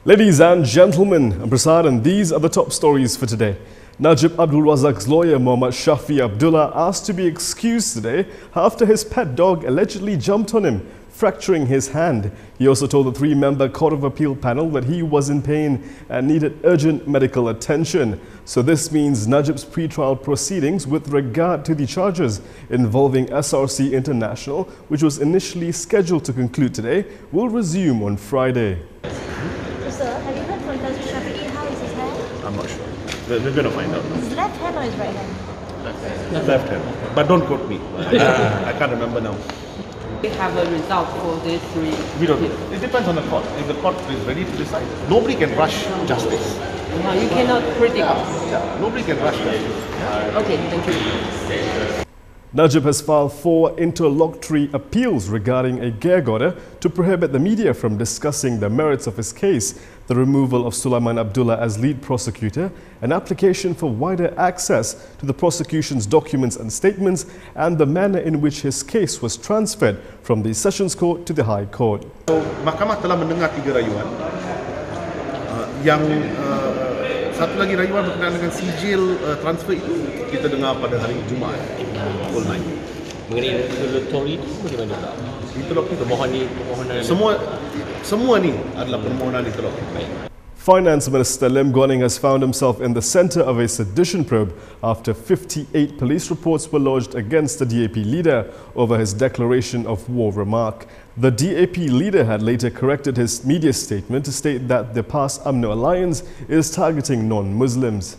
Ladies and gentlemen, I'm Prasad and these are the top stories for today. Najib Abdul Razak's lawyer Muhammad Shafee Abdullah asked to be excused today after his pet dog allegedly jumped on him, fracturing his hand. He also told the three-member Court of Appeal panel that he was in pain and needed urgent medical attention. So this means Najib's pre-trial proceedings with regard to the charges involving SRC International, which was initially scheduled to conclude today, will resume on Friday. Sir, have you heard from Najib Shafee? How is his hand? I'm not sure. We're going to find out. His left hand or his right hand? Left hand. But don't quote me. I can't remember now. We have a result for these three. We don't know. It depends on the court. If the court is ready to decide. Nobody can rush justice. You cannot predict. Yeah. Nobody can rush justice. Okay, thank you. Najib has filed 4 interlocutory appeals regarding a gag order to prohibit the media from discussing the merits of his case, the removal of Sulaiman Abdullah as lead prosecutor, an application for wider access to the prosecution's documents and statements, and the manner in which his case was transferred from the Sessions Court to the High Court. So, Mahkamah telah mendengar 3 rayuan. Yang satu lagi rayuan berkenaan dengan sijil transfer itu kita dengar pada hari Jumaat pukul 9. Mengenai regulatory itu bagaimana tak? Interlokutor permohonan semua ni adalah permohonan interlokutor. Finance Minister Lim Guan Eng has found himself in the center of a sedition probe after 58 police reports were lodged against the DAP leader over his declaration of war remark. The DAP leader had later corrected his media statement to state that the PAS UMNO alliance is targeting non-Muslims.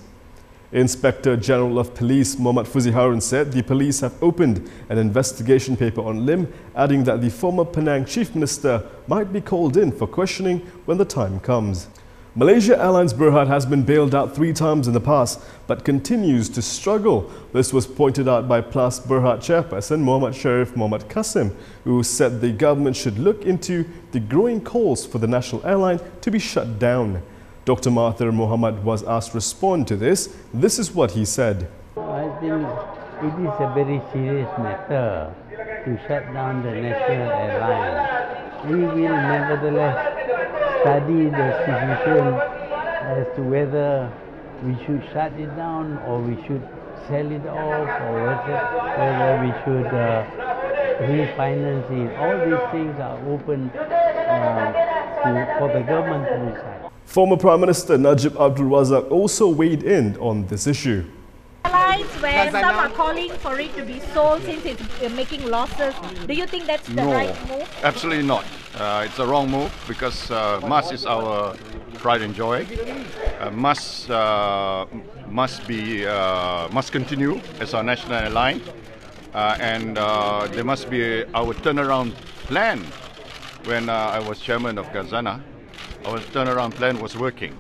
Inspector General of Police Muhammad Fuzi Harun said the police have opened an investigation paper on Lim, adding that the former Penang Chief Minister might be called in for questioning when the time comes. Malaysia Airlines Berhad has been bailed out 3 times in the past but continues to struggle. This was pointed out by Plus Berhad chairperson Muhammad Sharif Muhammad Qasim, who said the government should look into the growing calls for the national airline to be shut down. Dr. Mahathir Mohamad was asked to respond to this. This is what he said. I think it is a very serious matter to shut down the national airline. We will nevertheless study the situation as to whether we should shut it down or we should sell it off or whether we should refinance it. All these things are open for the government to decide. Former Prime Minister Najib Abdul Razak also weighed in on this issue. Airlines where some are calling for it to be sold since it's making losses. Do you think that's the right move? Absolutely not. It's the wrong move because MAS is our pride and joy. MAS must continue as our national airline, and there must be our turnaround plan. When I was chairman of Gazana, our turnaround plan was working.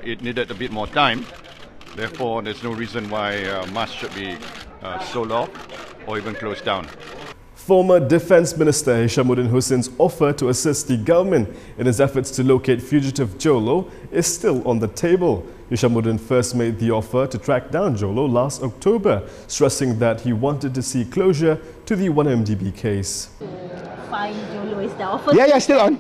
It needed a bit more time. Therefore, there's no reason why MAS should be sold off or even closed down. Former Defence Minister Hishammuddin Hussein's offer to assist the government in its efforts to locate fugitive Jolo is still on the table. Hishammuddin first made the offer to track down Jolo last October, stressing that he wanted to see closure to the 1MDB case. Find Jolo is the offer. Yeah, still on.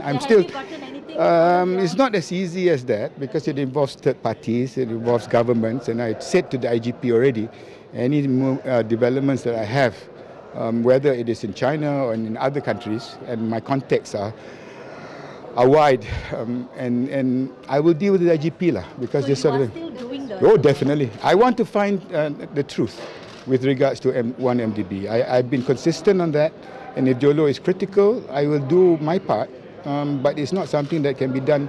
I'm still. Have you gotten anything? It's not as easy as that because it involves third parties, it involves governments, and I said to the IGP already, any developments that I have, whether it is in China or in other countries, and my contacts are wide, and I will deal with the IGP lah because so this sort of. Still doing the. Oh, definitely. I want to find the truth with regards to 1MDB. I've been consistent on that. And if Jolo is critical, I will do my part, but it's not something that can be done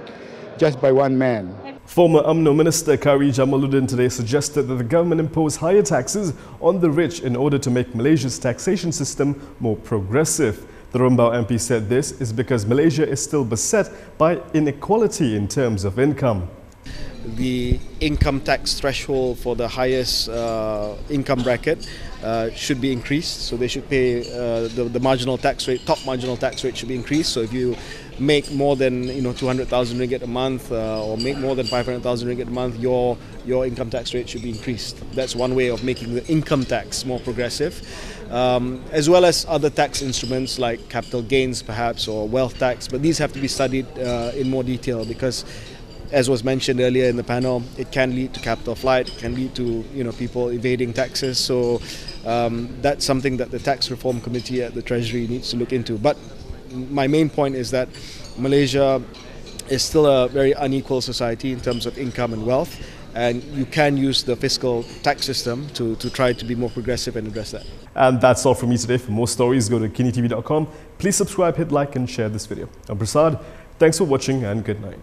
just by one man. Former UMNO Minister Kari Jamaluddin today suggested that the government impose higher taxes on the rich in order to make Malaysia's taxation system more progressive. The Rumbau MP said this is because Malaysia is still beset by inequality in terms of income. The income tax threshold for the highest income bracket should be increased. So they should pay the marginal tax rate, top marginal tax rate should be increased. So if you make more than 200,000 ringgit a month or make more than 500,000 ringgit a month, your income tax rate should be increased. That's one way of making the income tax more progressive, as well as other tax instruments like capital gains perhaps or wealth tax. But these have to be studied in more detail because, as was mentioned earlier in the panel, it can lead to capital flight, it can lead to people evading taxes. So that's something that the Tax Reform Committee at the Treasury needs to look into. But my main point is that Malaysia is still a very unequal society in terms of income and wealth, and you can use the fiscal tax system to try to be more progressive and address that. And that's all from me today. For more stories, go to KiniTV.com. Please subscribe, hit like and share this video. I'm Prasad. Thanks for watching and good night.